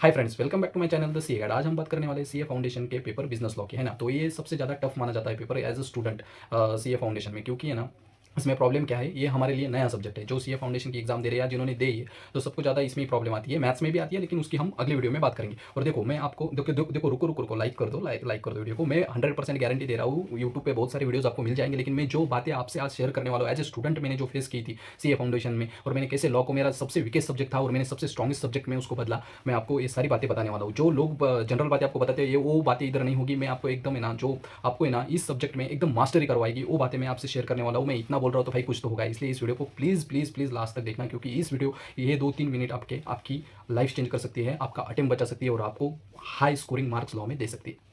Hi friends, welcome back to my channel the CA guide. आज हम बात करने वाले सीए फाउंडेशन के पेपर बिजनेस लॉ की, है ना। तो ये सबसे ज़्यादा टफ माना जाता है paper as a student CA foundation में, क्योंकि है ना इसमें प्रॉब्लम क्या है, ये हमारे लिए नया सब्जेक्ट है। जो सीए फाउंडेशन की एग्जाम दे रहे हैं या जिन्होंने दे है, तो सबको ज़्यादा इसमें ही प्रॉब्लम आती है। मैथ्स में भी आती है, लेकिन उसकी हम अगली वीडियो में बात करेंगे। और देखो, मैं आपको देखो रुको रुको रुको, लाइक कर दो, लाइक कर दो वीडियो को। मैं 100% गारंटी दे रहा हूँ, यूट्यूब पे बहुत सारे वीडियोस आपको मिल जाएंगे, लेकिन मैं जो बातें आपसे आज शेयर करने वाला हूँ एज ए स्टूडेंट, मैंने जो फेस की थी सीए फाउंडेशन में, और मैंने कैसे लॉ को मेरा सबसे वीकेस्ट सब्जेक्ट था और मैंने सबसे स्ट्रॉन्गेस्ट सब्जेक्ट में उसको बदला, मैं आपको ये सारी बातें बताने वाला हूँ। जो लोग जनरल बातें आपको बताते हैं, ये वो बातें इधर नहीं होगी। मैं आपको एकदम है ना, जो आपको है ना इस सब्जेक्ट में एकदम मास्टरी करवाएगी, वो बातें मैं आपसे शेयर करने वाला हूँ। मैं इतना बोल रहा हूँ तो भाई कुछ तो होगा, इसलिए इस वीडियो को प्लीज़ प्लीज़ प्लीज़ लास्ट तक देखना, क्योंकि इस वीडियो ये 2-3 मिनट आपकी लाइफ चेंज कर सकती है, आपका अटेम्प्ट बचा सकती है और आपको हाई स्कोरिंग मार्क्स लॉ में दे सकती है।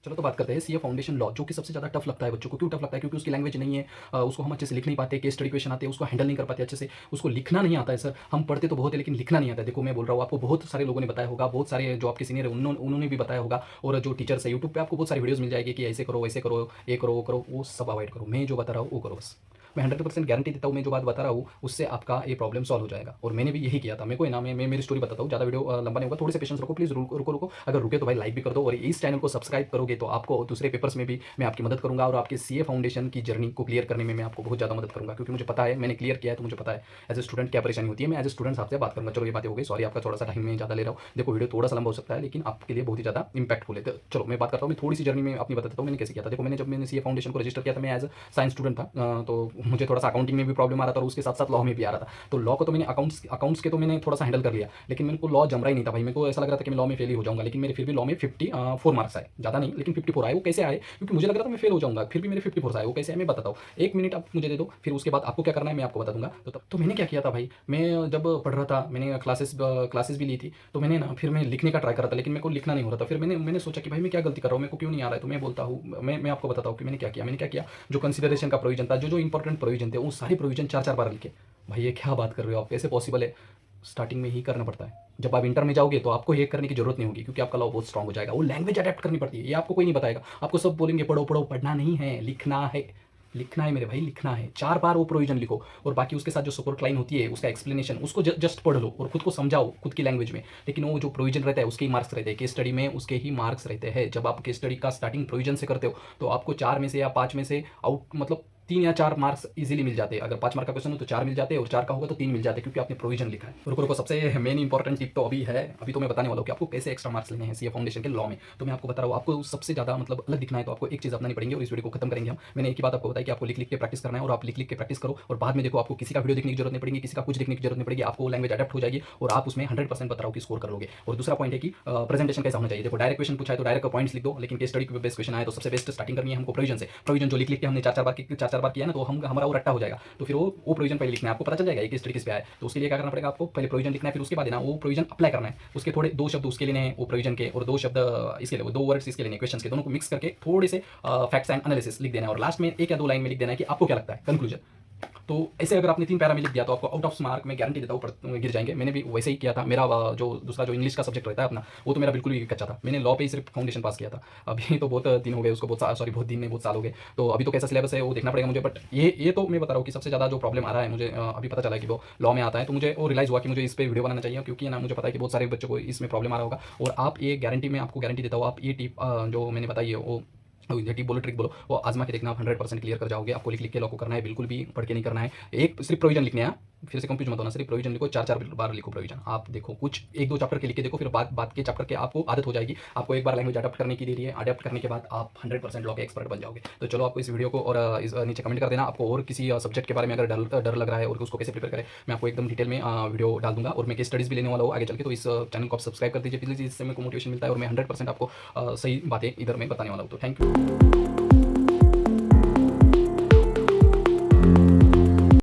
चलो तो बात करते हैं सीए फाउंडेशन लॉ, जो कि सबसे ज़्यादा टफ लगता है बच्चों को। क्यों टफ लगता है? क्योंकि उसकी लैंग्वेज नहीं है, उसको हम अच्छे से लिख नहीं पाते, केस स्टडी क्वेश्चन आते हैं उसको हैंडल नहीं कर पाते अच्छे से, उसको लिखना नहीं आता है। सर, हम पढ़ते तो बहुत है लेकिन लिखना नहीं आता है। देखो, मैं बोल रहा हूँ, आपको बहुत सारे लोगों ने बताया होगा, बहुत सारे जो आपके सीनियर है उन्होंने भी बताया होगा, और जो टीचर्स है यूट्यूब पे आपको बहुत सारी वीडियोस मिल जाएगी कि ऐसे करो, वैसे करो, ये करो, वो करो। वो सब अवॉइड करो, मैं जो बता रहा हूँ वो करो बस। मैं 100% गारंटी देता हूँ, मैं जो बात बता रहा हूँ उससे आपका ये प्रॉब्लम सॉल्व हो जाएगा। और मैंने भी यही किया था। मेरे को ना, मैं मेरी स्टोरी बताता हूँ, ज़्यादा वीडियो लंबा नहीं होगा, थोड़े से पेशेंस रखो प्लीज़, रुको रुको रुको। अगर रुके तो भाई लाइक भी कर दो, और इस चैनल को सब्सक्राइब करोगे तो आपको दूसरे पेपर्स में भी मैं आपकी मदद करूँगा, और आपके सीए फाउंडेशन की जर्नी को क्लियर करने में मैं आपको बहुत ज़्यादा मदद करूँगा, क्योंकि मुझे पता है, मैंने क्लियर किया है, तो मुझे पता है एज ए स्टूडेंट क्या परेशानी होती है। मैं एज ए स्टूडेंट आपसे बात करूँगा। चलो, ये बातें हो गई, सॉरी आपका थोड़ा सा टाइम में ज़्यादा ले रहा हूँ। देखो, वीडियो थोड़ा सा लंबा हो सकता है, लेकिन आपके लिए बहुत ही ज़्यादा इंपैक्टफुल है। तो चलो मैं बात करता हूँ, मैं थोड़ी सी जर्नी में अपनी बताता हूँ मैंने कैसे किया था। देखो, मैंने सीए फाउंडेशन को रजिस्टर किया था, मैं एज साइंस स्टूडेंट था, तो मुझे थोड़ा सा अकाउंटिंग में भी प्रॉब्लम आ रहा था और उसके साथ साथ लॉ में भी आ रहा था। तो लॉ को तो मैंने अकाउंट्स के तो मैंने थोड़ा सा हैंडल कर लिया, लेकिन मेरे को लॉ जम रहा ही नहीं था भाई। मेरे को ऐसा लग रहा था कि मैं लॉ में फेल ही हो जाऊंगा, लेकिन मेरे फिर भी लॉ में 54 मार्क्स आए, ज़्यादा नहीं लेकिन 54 आए। वो कैसे आए? क्योंकि मुझे लग रहा था मैं फेल हो जाऊंगा, फिर भी मेरे 54 आए। वो कैसे आए मैं बताता हूँ, एक मिनट आप मुझे दे दो, फिर उसके बाद आपको क्या करना है मैं आपको बता दूंगा। तो मैंने क्या किया था भाई, मैं जब पढ़ रहा था, मैंने क्लासेस भी ली थी, तो मैंने ना फिर मैं लिखने का ट्राई कर रहा था, लेकिन मेरे को लिखना नहीं हो रहा था। फिर मैंने सोचा कि भाई मैं क्या गलती कर रहा हूँ, मेरे को क्यों नहीं आ रहा है। तो मैं बोलता हूँ, मैं आपको बताता हूँ कि मैंने क्या किया। जो कंसिडरेशन का प्रोविजन था, जो इंपॉर्टेंट प्रोविजन थे, वो सारे प्रोविजन 4-4 बार लिखे। भाई ये क्या बात कर रहे हो आप, कैसे पॉसिबल है? स्टार्टिंग में ही करना पड़ता है। जब आप इंटर में जाओगे तो आपको ये करने की जरूरत नहीं होगी, क्योंकि आपका लॉ बहुत स्ट्रांग हो जाएगा। वो लैंग्वेज अडेप्ट करनी पड़ती है, ये आपको कोई नहीं बताएगा। आपको सब बोलेंगे पढ़ो पढ़ो, पढ़ना नहीं है, लिखना है। लिखना है मेरे भाई, लिखना है। 4 बार वो प्रोविजन लिखो, और बाकी उसके साथ जो सपोर्ट लाइन होती है उसका एक्सप्लेनेशन, उसको जस्ट पढ़ लो और खुद को समझाओ खुद की लैंग्वेज में। लेकिन वो जो प्रोविजन रहता है उसके ही मार्क्स रहते हैं, केस स्टडी में उसके ही मार्क्स रहते हैं। जब आप केस स्टडी का स्टार्टिंग प्रोविजन से करते हो, तो आपको 4 में से या 5 में से आउट, मतलब 3 या 4 मार्क्स इजीली मिल जाते हैं। अगर 5 मार्क का क्वेश्चन हो तो 4 मिल जाते हैं, और 4 का होगा तो 3 मिल जाते हैं, क्योंकि आपने प्रोविजन लिखा है। रुको रुको, सबसे मेन इंपॉर्टेंट टिप तो अभी है, अभी तो मैं बताने वाला हूँ कि आपको कैसे एक्स्ट्रा मार्क्स लेने हैं सीए फाउंडेशन के लॉ में। तो मैं आपको बता रहा हूँ, आपको सबसे ज़्यादा मतलब अलग दिखना है तो आपको एक चीज़ अपनानी पड़ेगी, और इस वीडियो को खत्म करेंगे हम। मैंने एक ही बात आपको बताई कि आपको लिख लिख के प्रैक्टिस करना है, और आप लिख लिख के प्रैक्टिस करो, और बाद में देखो आपको किसी का वीडियो देखने की जरूरत नहीं पड़ेगी, किसी का कुछ देखने की जरूरत नहीं पड़ेगी। आपको लैंग्वेज अडेप्ट हो जाएगी, और आप उसमें 100% बता रहा हूँ कि स्कोर कर लोगे। और दूसरा पॉइंट है कि प्रेजेंटेशन कैसा होना चाहिए। देखो, डायरेक्ट क्वेश्चन पूछा है तो डायरेक्ट पॉइंट्स लिख दो, लेकिन केस स्टडी बेस्ड क्वेश्चन आए तो सबसे बेस्ट स्टार्टिंग करनी है हमको प्रोविजन से। प्रोविजन जो लिख लिख के हमने 4-4 बार किया ना, तो हम हमारा वो रट्टा हो जाएगा। तो फिर वो प्रोविजन पहले लिखना है, आपको पता चल जाएगा किस तरीके से आया है। तो उसके लिए क्या करना पड़ेगा, आपको पहले प्रोविजन लिखना है, फिर उसके बाद ना वो प्रोविजन अप्लाई करना है। उसके थोड़े 2 शब्द उसके लेने हैं वो प्रोविजन के, और 2 शब्द इसके लिए, 2 वर्ड्स इसके लेने क्वेश्चन के, दोनों को मिक्स करके थोड़े से फैक्ट्स एंड एनालिसिस लिख देना है, और लास्ट में 1 या 2 लाइन में लिख देना है कि आपको क्या लगता है, कंक्लूजन। तो ऐसे अगर आपने 3 पैरा में लिख दिया तो आपको आउट ऑफ मार्क में गारंटी देता हूँ गिर जाएंगे। मैंने भी वैसे ही किया था। मेरा जो दूसरा जो इंग्लिश का सब्जेक्ट रहता है अपना, वो तो मेरा बिल्कुल ही कच्चा था। मैंने लॉ पे ही सिर्फ फाउंडेशन पास किया था। अभी तो बहुत दिन हो गए उसको, बहुत दिन नहीं, बहुत साल हो गए। तो अभी तो कैसा सिलेबस है वो देखना पड़ेगा मुझे। बट ये तो मैं बता रहा हूँ कि सबसे ज़्यादा जो प्रॉब्लम आ रहा है मुझे, अभी पता चला कि वो लॉ में आता है, तो मुझे वो रियलाइज़ हुआ कि मुझे इस पर वीडियो बनाना चाहिए, क्योंकि ना मुझे पता है कि बहुत सारे बच्चों को इसमें प्रॉब्लम आ रहा होगा। और आप ये गारंटी, मैं आपको गारंटी देता हूँ, आप ये टिप जो मैंने बताई है वो टिप बोलो, ट्रिक बोलो, वो आजमा के देखना, आप 100% क्लियर कर जाओगे। आपको लिख लिख के लॉ को करना है, बिल्कुल भी पढ़ के नहीं करना है। एक सिर्फ प्रोविजन लिखने हैं, फिर से कंफ्यूज मत होना, सिर्फ प्रोविजन लिखो, 4-4 बार लिखो प्रोविजन। आप देखो कुछ 1-2 चैप्टर के लिख के देखो, फिर बात के चैप्टर के आपको आदत हो जाएगी। आपको एक बार लैंग्वेज अडेप्ट करने की दे रही है, अडेप्ट करने के बाद आप 100% लॉ के एक्सपर्ट बन जाओगे। तो चलो, आपको इस वीडियो को और इस नीचे कमेंट कर देना, आपको और किसी सब्जेक्ट के बारे में अगर डर लग रहा है और उसको कैसे प्रिपेयर करें, मैं आपको एकदम डिटेल में वीडियो डाल दूंगा। और मैं केस स्टडीज़ भी लेने वाला हूँ आगे चल के, तो इस चैनल को आप सब्सक्राइब कर दीजिए प्लीज़, इससे मेरे को मोटिवेशन मिलता है, और मैं 100% आपको सही बातें इधर में बताने वाला हूँ। तो थैंक यू।